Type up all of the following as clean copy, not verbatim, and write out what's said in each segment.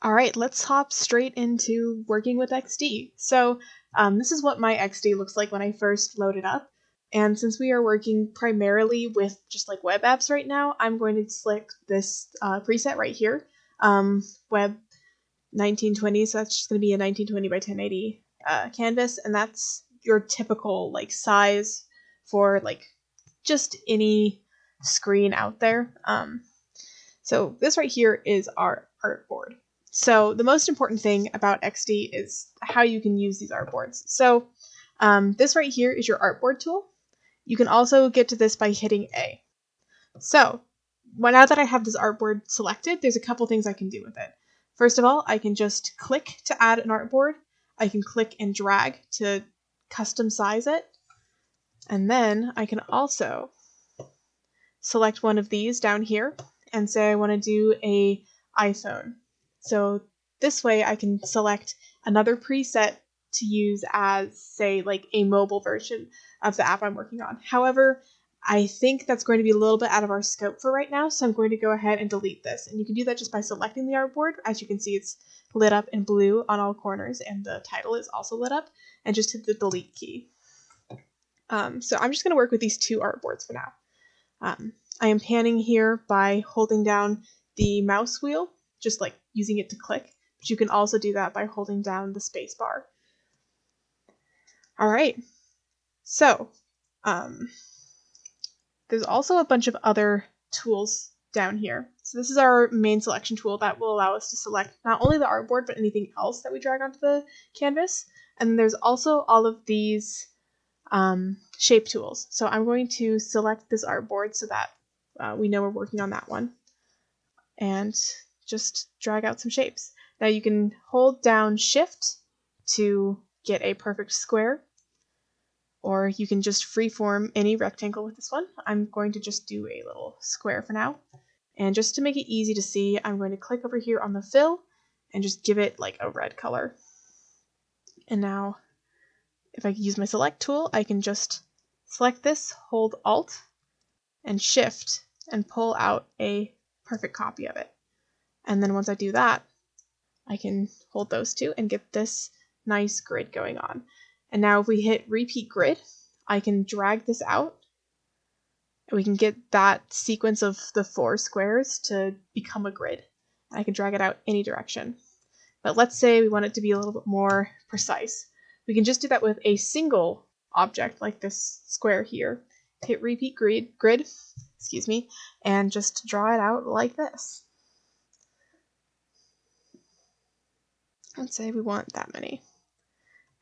All right, let's hop straight into working with XD. So this is what my XD looks like when I first load it up. And since we are working primarily with just like web apps right now, I'm going to select this preset right here, web 1920. So that's just going to be a 1920 by 1080 canvas, and that's your typical like size for like just any screen out there. So this right here is our artboard. So the most important thing about XD is how you can use these artboards. So this right here is your artboard tool. You can also get to this by hitting A. So now that I have this artboard selected, there's a couple things I can do with it. First of all, I can just click to add an artboard. I can click and drag to custom size it. And then I can also select one of these down here and say I want to do a iPhone. So this way I can select another preset to use as, say, like a mobile version of the app I'm working on. However, I think that's going to be a little bit out of our scope for right now, so I'm going to go ahead and delete this. And you can do that just by selecting the artboard. As you can see, it's lit up in blue on all corners, and the title is also lit up, and just hit the delete key. So I'm just going to work with these two artboards for now. I am panning here by holding down the mouse wheel, just like using it to click, but you can also do that by holding down the space bar. All right, so there's also a bunch of other tools down here. So this is our main selection tool that will allow us to select not only the artboard, but anything else that we drag onto the canvas. And there's also all of these shape tools. So I'm going to select this artboard so that we know we're working on that one, and just drag out some shapes. Now you can hold down Shift to get a perfect square, or you can just freeform any rectangle with this one. I'm going to just do a little square for now. And just to make it easy to see, I'm going to click over here on the fill and just give it like a red color. And now if I use my select tool, I can just select this, hold Alt and Shift, and pull out a perfect copy of it. And then once I do that, I can hold those two and get this nice grid going on. And now if we hit repeat grid, I can drag this out, and we can get that sequence of the 4 squares to become a grid. And I can drag it out any direction. But let's say we want it to be a little bit more precise. We can just do that with a single object like this square here. Hit repeat grid, excuse me, and just draw it out like this. Let's say we want that many.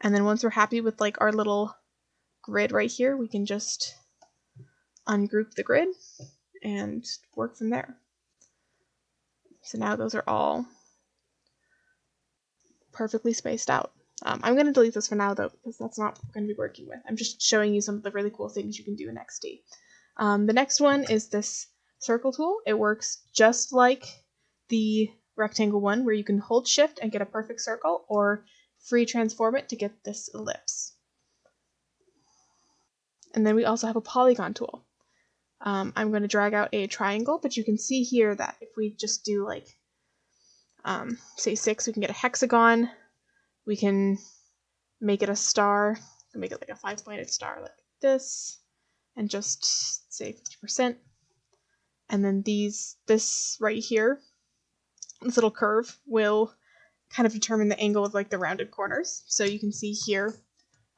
And then once we're happy with like our little grid right here, we can just ungroup the grid and work from there. So now those are all perfectly spaced out. I'm going to delete this for now though, because that's not what we're going to be working with. I'm just showing you some of the really cool things you can do in XD. The next one is this circle tool. It works just like the rectangle one, where you can hold Shift and get a perfect circle, or free transform it to get this ellipse. And then we also have a polygon tool. I'm going to drag out a triangle, but you can see here that if we just do like, say 6, we can get a hexagon. We can make it a star. We can make it like a 5-pointed star like this, and just say 50%. And then this right here, this little curve will kind of determine the angle of like the rounded corners. So you can see here,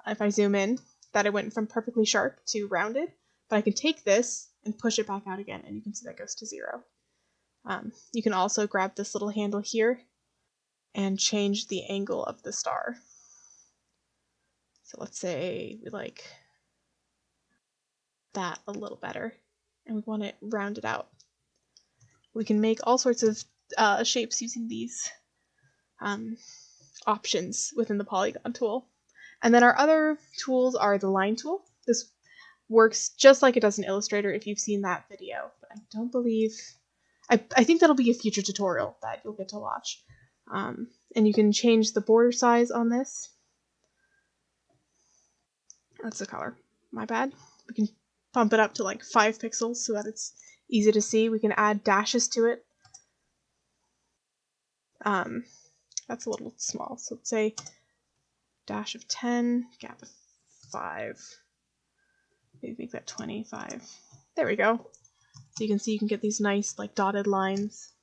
if I zoom in, that it went from perfectly sharp to rounded, but I can take this and push it back out again, and you can see that goes to 0. You can also grab this little handle here and change the angle of the star. So let's say we like that a little better, and we want it rounded out. We can make all sorts of shapes using these options within the polygon tool. And then our other tools are the line tool. This works just like it does in Illustrator if you've seen that video, but I don't believe, I think that'll be a future tutorial that you'll get to watch. And you can change the border size on this. That's the color, my bad. We can bump it up to like 5 pixels so that it's easy to see. We can add dashes to it. That's a little small. So let's say dash of 10, gap of 5. Maybe make that 25. There we go. So you can see you can get these nice like dotted lines.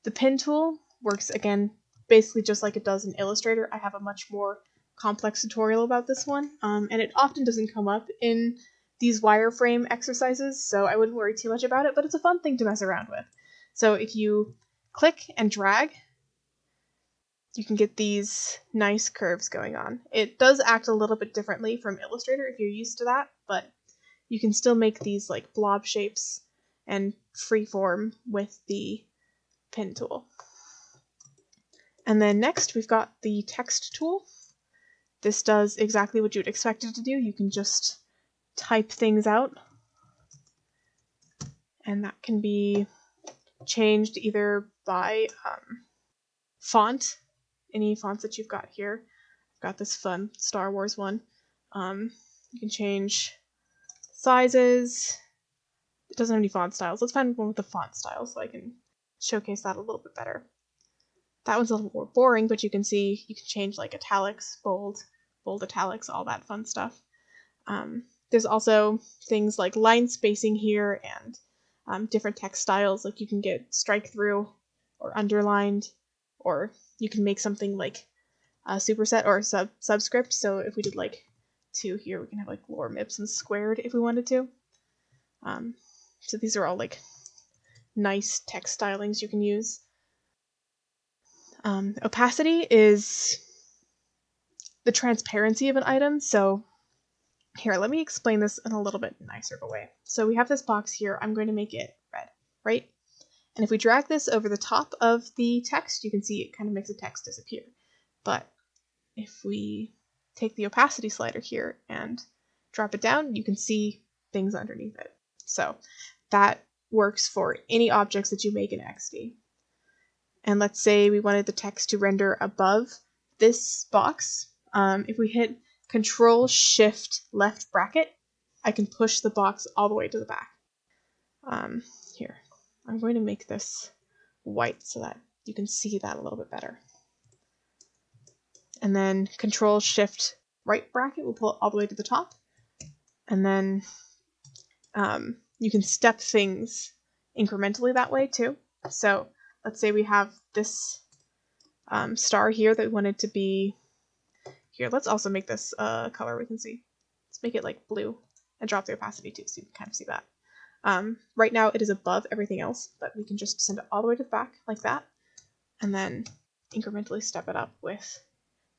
The pen tool works again basically just like it does in Illustrator. I have a much more complex tutorial about this one, and it often doesn't come up in these wireframe exercises, so I wouldn't worry too much about it, but it's a fun thing to mess around with. So if you click and drag, you can get these nice curves going on. It does act a little bit differently from Illustrator if you're used to that, but you can still make these like blob shapes and freeform with the pen tool. And then next we've got the text tool. This does exactly what you would expect it to do. You can just type things out, and that can be changed either by font, any fonts that you've got here. I've got this fun Star Wars one. You can change sizes. It doesn't have any font styles. Let's find one with a font style so I can showcase that a little bit better. That one's a little more boring, but you can see you can change like italics, bold italics, all that fun stuff. There's also things like line spacing here and different text styles, like you can get strike through or underlined, or you can make something like a superset or a subscript. So if we did like 2 here, we can have like Lorem Ipsum squared if we wanted to. So these are all like nice text stylings you can use. Opacity is the transparency of an item. So here, let me explain this in a little bit nicer of a way. So we have this box here. I'm going to make it red, right? And if we drag this over the top of the text, you can see it kind of makes the text disappear. But if we take the opacity slider here and drop it down, you can see things underneath it. So that works for any objects that you make in XD. And let's say we wanted the text to render above this box. If we hit Control Shift left bracket, I can push the box all the way to the back. Here, I'm going to make this white so that you can see that a little bit better. And then Control Shift right bracket will pull it all the way to the top. And then you can step things incrementally that way too. So let's say we have this star here that we wanted to be here. Let's also make this color we can see. Let's make it like blue and drop the opacity too, so you can kind of see that. Right now it is above everything else, but we can just send it all the way to the back like that, and then incrementally step it up with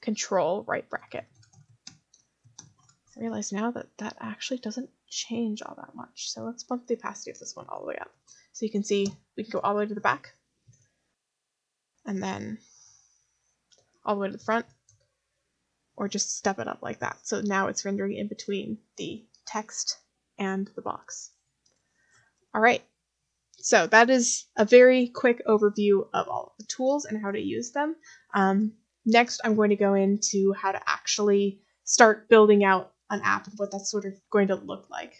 Control right bracket. I realize now that that actually doesn't change all that much. So let's bump the opacity of this one all the way up. So you can see we can go all the way to the back, and then all the way to the front, or just step it up like that. So now it's rendering in between the text and the box. All right, so that is a very quick overview of all of the tools and how to use them. Next, I'm going to go into how to actually start building out an app and what that's sort of going to look like.